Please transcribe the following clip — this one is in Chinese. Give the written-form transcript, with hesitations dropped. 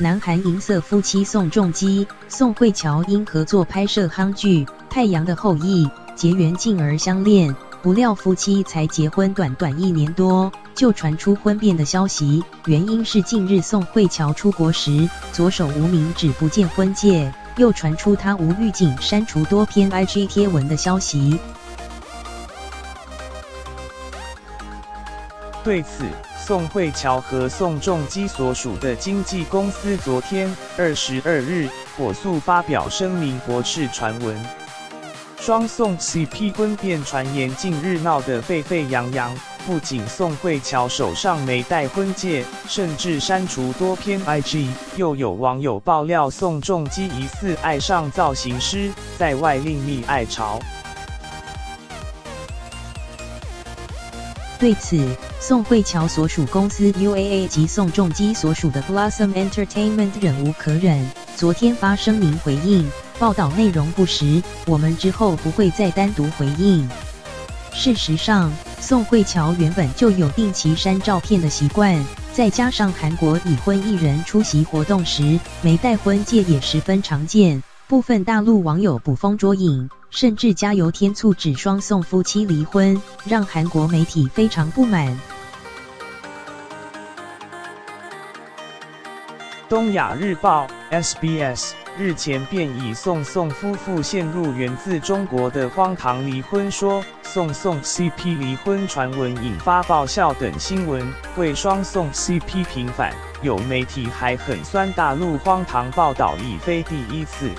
南韩银色夫妻宋仲基、宋慧乔因合作拍摄夯剧《太阳的后裔》结缘进而相恋，不料夫妻才结婚短1年多，就传出婚变的消息。原因是近日宋慧乔出国时，左手无名指不见婚戒，又传出她无预警删除多篇 IG 贴文的消息。对此，宋慧乔和宋仲基所属的经纪公司昨天22日火速发表声明驳斥传闻。双宋 CP 婚变传言近日闹得沸沸扬扬，不仅宋慧乔手上没戴婚戒，甚至删除多篇 IG， 又有网友爆料宋仲基疑似爱上造型师，在外另觅爱巢。对此，宋慧乔所属公司 UAA 及宋仲基所属的 Blossom Entertainment 忍无可忍，昨天发声明回应，报道内容不实，我们之后不会再单独回应。事实上，宋慧乔原本就有定期删照片的习惯，再加上韩国已婚艺人出席活动时没戴婚戒也十分常见，部分大陆网友捕风捉影，甚至加油添醋指双宋夫妻离婚，让韩国媒体非常不满。东亚日报 SBS 日前便以宋夫妇陷入源自中国的荒唐离婚说，宋 CP 离婚传闻引发爆笑等新闻，为双宋 CP 平反。有媒体还很酸大陆荒唐报道已非第一次。